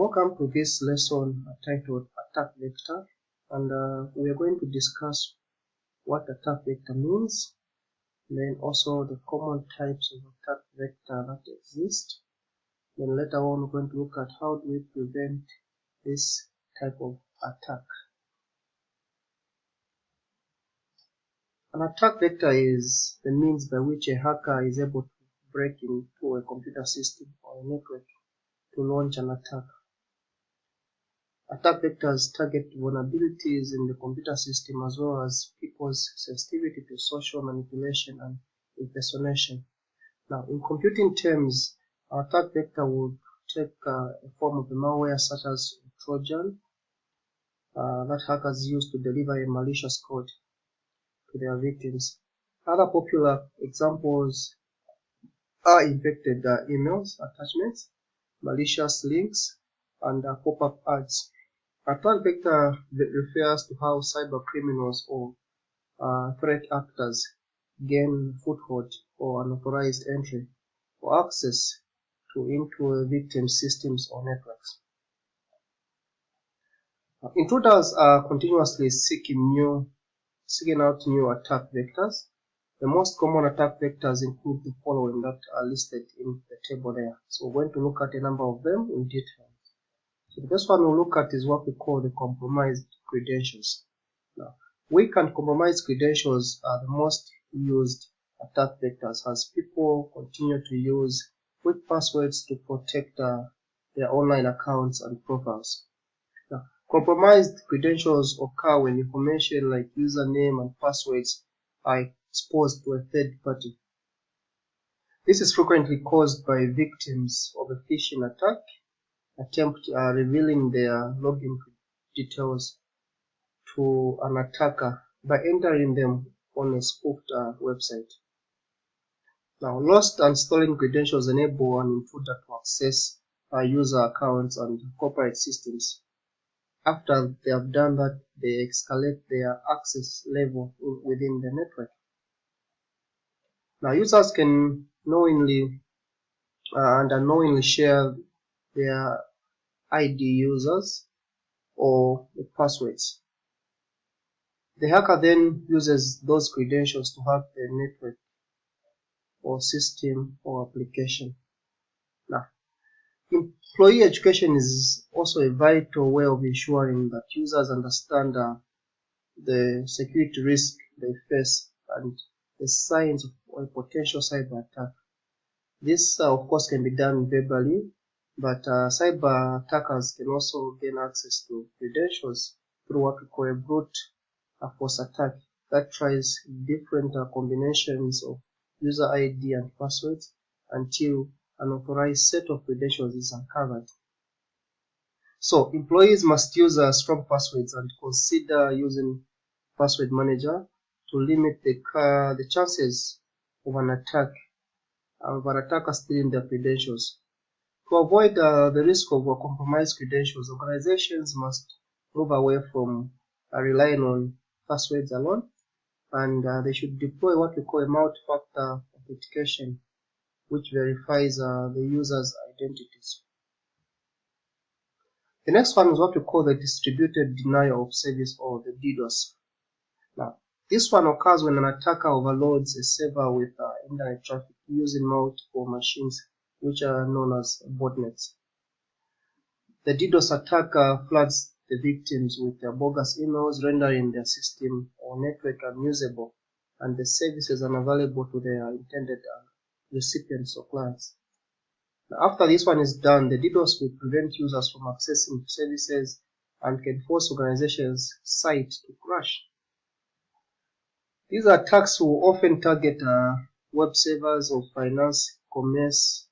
Welcome to this lesson titled Attack Vector, and we are going to discuss what attack vector means, then also the common types of attack vector that exist. Then later on we're going to look at how do we prevent this type of attack. An attack vector is the means by which a hacker is able to break into a computer system or a network to launch an attack. Attack vectors target vulnerabilities in the computer system as well as people's sensitivity to social manipulation and impersonation. Now, in computing terms, our attack vector would take a form of a malware such as Trojan that hackers use to deliver a malicious code to their victims. Other popular examples are infected emails, attachments, malicious links, and pop-up ads. Attack vector refers to how cyber criminals or threat actors gain foothold or unauthorized entry or access into a victim's systems or networks. Intruders are continuously seeking out new attack vectors. The most common attack vectors include the following that are listed in the table there. So we're going to look at a number of them in detail. So the first one we'll look at is what we call the compromised credentials. Now, weak and compromised credentials are the most used attack vectors as people continue to use weak passwords to protect their online accounts and profiles. Now, compromised credentials occur when information like username and passwords are exposed to a third party. This is frequently caused by victims of a phishing attack attempt revealing their login details to an attacker by entering them on a spoofed website. Now, lost and stolen credentials enable an intruder to access user accounts and corporate systems. After they have done that, they escalate their access level within the network. Now, users can knowingly and unknowingly share their ID users or the passwords. The hacker then uses those credentials to hack the network or system or application. Now, employee education is also a vital way of ensuring that users understand the security risk they face and the signs of a potential cyber attack. This, of course, can be done verbally, but cyber attackers can also gain access to credentials through what we call a brute force attack that tries different combinations of user ID and passwords until an authorized set of credentials is uncovered. So, employees must use strong passwords and consider using password manager to limit the chances of an attacker stealing their credentials. To avoid the risk of compromised credentials, organizations must move away from relying on passwords alone, and they should deploy what we call a multi-factor authentication, which verifies the user's identities. The next one is what we call the distributed denial of service, or the DDoS. Now, this one occurs when an attacker overloads a server with internet traffic using multiple machines, which are known as botnets. The DDoS attacker floods the victims with their bogus emails, rendering their system or network unusable and the services unavailable to their intended recipients or clients. Now, after this one is done, the DDoS will prevent users from accessing services and can force organizations' sites to crash. These attacks will often target web servers of finance, commerce,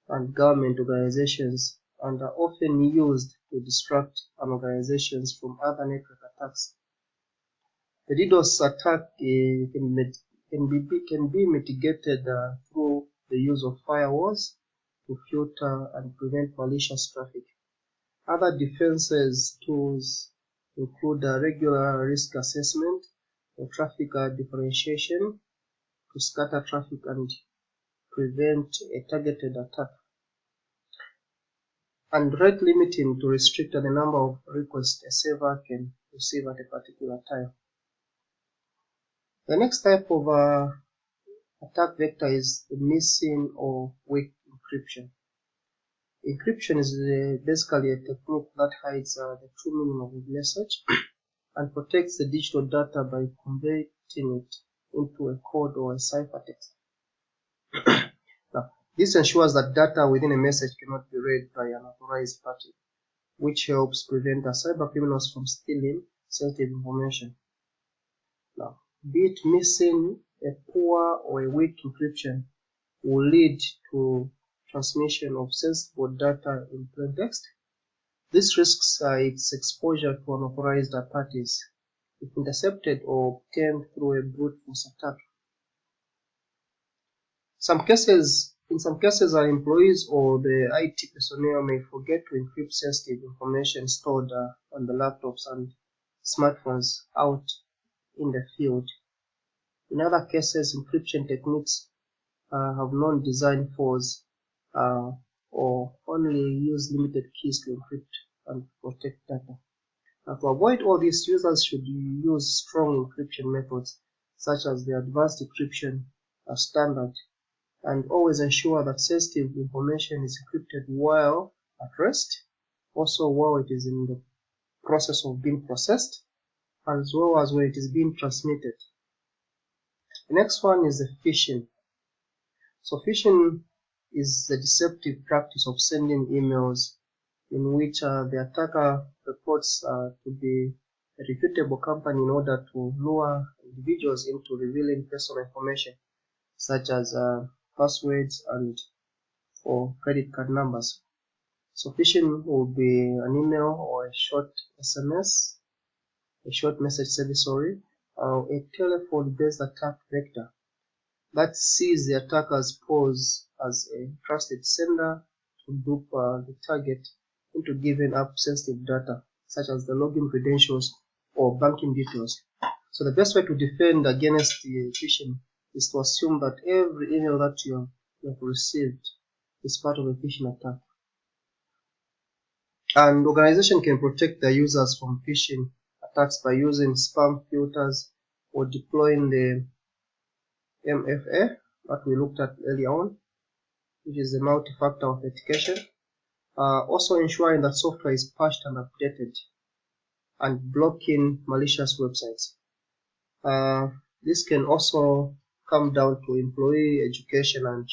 and government organizations, and are often used to distract an organization from other network attacks. The DDoS attack can be mitigated through the use of firewalls to filter and prevent malicious traffic. Other defenses tools include regular risk assessment or traffic differentiation to scatter traffic and prevent a targeted attack. and rate limiting to restrict the number of requests a server can receive at a particular time. The next type of attack vector is the missing or weak encryption. Encryption is basically a technique that hides the true meaning of a message and protects the digital data by converting it into a code or a ciphertext. Now, this ensures that data within a message cannot be read by an authorized party, which helps prevent cyber criminals from stealing sensitive information. Now, be it missing, a poor or a weak encryption will lead to transmission of sensitive data in plain text. This risks its exposure to unauthorized parties if intercepted or obtained through a brute force attack. In some cases, our employees or the IT personnel may forget to encrypt sensitive information stored on the laptops and smartphones out in the field. In other cases, encryption techniques have non-design flaws or only use limited keys to encrypt and protect data. Now, to avoid all this, users should use strong encryption methods such as the advanced encryption standard, and always ensure that sensitive information is encrypted while at rest, also while it is in the process of being processed, as well as when it is being transmitted. The next one is the phishing. So phishing is the deceptive practice of sending emails in which the attacker purports to be a reputable company in order to lure individuals into revealing personal information such as passwords or credit card numbers. So phishing will be an email or a short SMS, a short message service, or a telephone-based attack vector that sees the attacker's pose as a trusted sender to dupe the target into giving up sensitive data such as the login credentials or banking details. So the best way to defend against the phishing is to assume that every email that you have received is part of a phishing attack. And organization can protect their users from phishing attacks by using spam filters or deploying the MFA that we looked at earlier on, which is the multi-factor authentication. Also ensuring that software is patched and updated, and blocking malicious websites. This can also come down to employee education and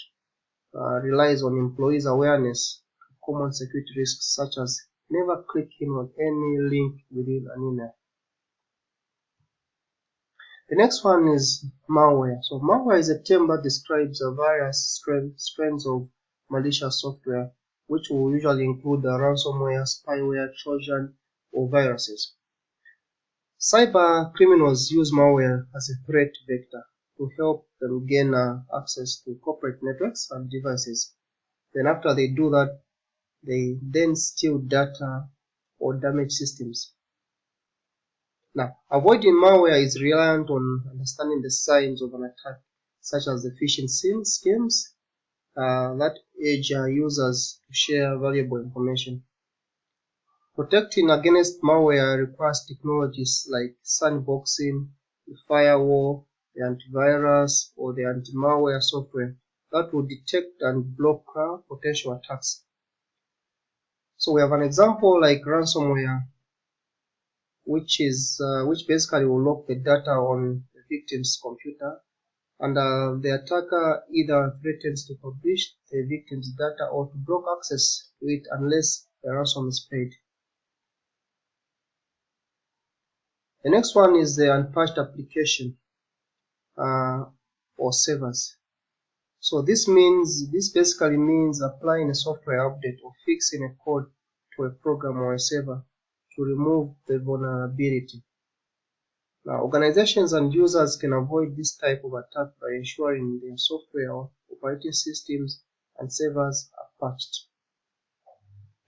relies on employees' awareness of common security risks such as never clicking on any link within an email. The next one is malware. So malware is a term that describes various strands of malicious software, which will usually include ransomware, spyware, trojan, or viruses. Cyber criminals use malware as a threat vector to help them gain access to corporate networks and devices. Then after they do that, they then steal data or damage systems. Now, avoiding malware is reliant on understanding the signs of an attack, such as the phishing schemes that urge users to share valuable information. Protecting against malware requires technologies like sandboxing, the firewall, the antivirus, or the anti-malware software that will detect and block potential attacks. So we have an example like ransomware, which basically will lock the data on the victim's computer, and the attacker either threatens to publish the victim's data or to block access to it unless the ransom is paid. The next one is the unpatched application or servers. So this basically means applying a software update or fixing a code to a program or a server to remove the vulnerability. Now, organizations and users can avoid this type of attack by ensuring their software, operating systems, and servers are patched.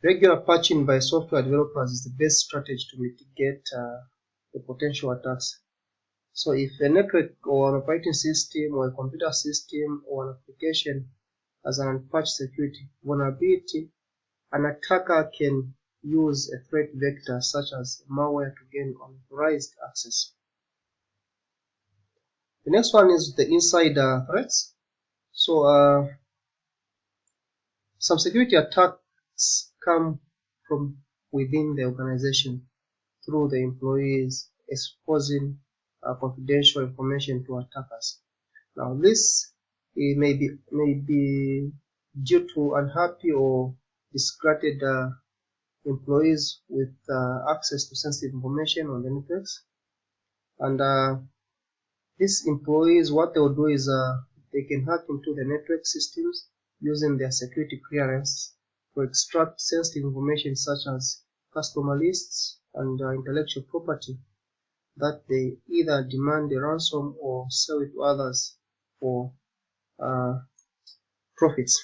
Regular patching by software developers is the best strategy to mitigate the potential attacks. So if a network or an operating system or a computer system or an application has an unpatched security vulnerability, an attacker can use a threat vector such as malware to gain unauthorized access. The next one is the insider threats. So some security attacks come from within the organization through the employees exposing confidential information to attackers. Now this may be due to unhappy or disgruntled employees with access to sensitive information on the networks. And these employees, what they will do is they can hack into the network systems using their security clearance to extract sensitive information such as customer lists and intellectual property that they either demand a ransom or sell it to others for profits.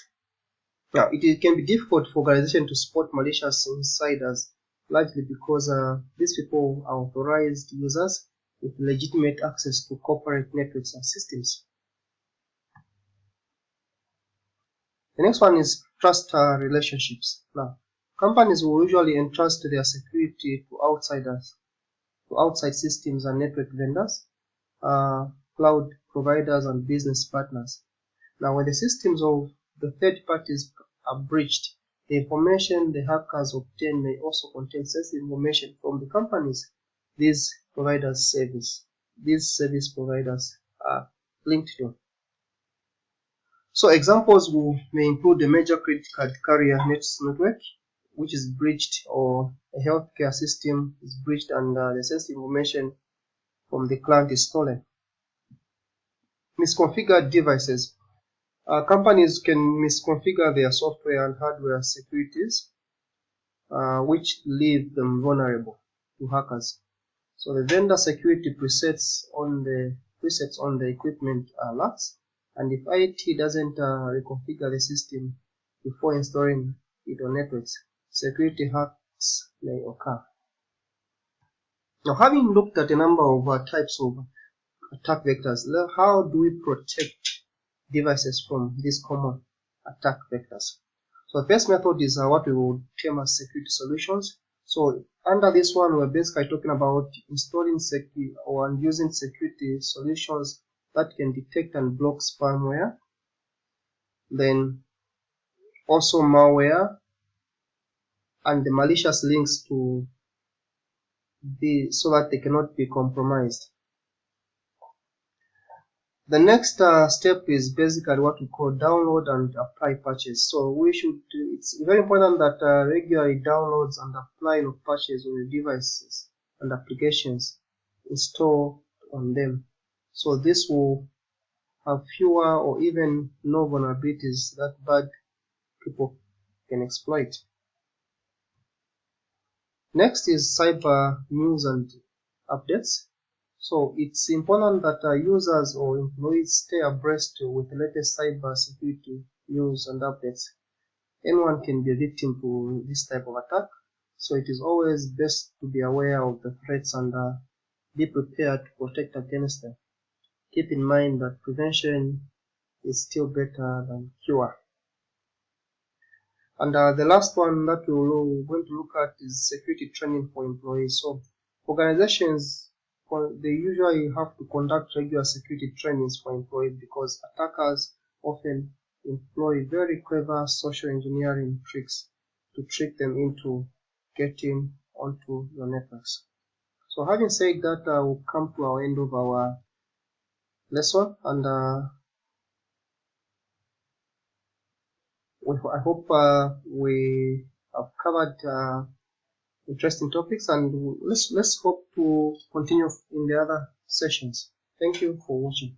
Now, it can be difficult for organizations to spot malicious insiders, largely because these people are authorized users with legitimate access to corporate networks and systems. The next one is trust relationships. Now, companies will usually entrust their security to outsiders, to outside systems and network vendors, cloud providers, and business partners. Now, when the systems of the third parties are breached, the information the hackers obtain may also contain sensitive information from the companies these service providers are linked to. So examples may include a major credit card carrier network, which is breached, or a healthcare system is breached and the sensitive information from the client is stolen. Misconfigured devices. Companies can misconfigure their software and hardware securities, which leave them vulnerable to hackers. So the vendor security presets on the equipment lacks, and if IT doesn't reconfigure the system before installing it on networks, security hacks may occur. Now, having looked at a number of types of attack vectors, how do we protect devices from these common attack vectors? So the first method is what we would term as security solutions. So under this one, we're basically talking about installing and using security solutions that can detect and block spyware, then also malware, and the malicious links so that they cannot be compromised. The next step is basically what we call download and apply patches. So it's very important that regularly downloads and apply of patches on your devices and applications installed on them. So this will have fewer or even no vulnerabilities that bad people can exploit. Next is cyber news and updates. So it's important that users or employees stay abreast with the latest cyber security news and updates. Anyone can be a victim to this type of attack, so it is always best to be aware of the threats and be prepared to protect against them. Keep in mind that prevention is still better than cure. And the last one that we're going to look at is security training for employees. So organizations, they usually have to conduct regular security trainings for employees because attackers often employ very clever social engineering tricks to trick them into getting onto your networks. So having said that, we'll come to our end of our lesson, and I hope we have covered interesting topics, and let's hope to continue in the other sessions. Thank you for watching.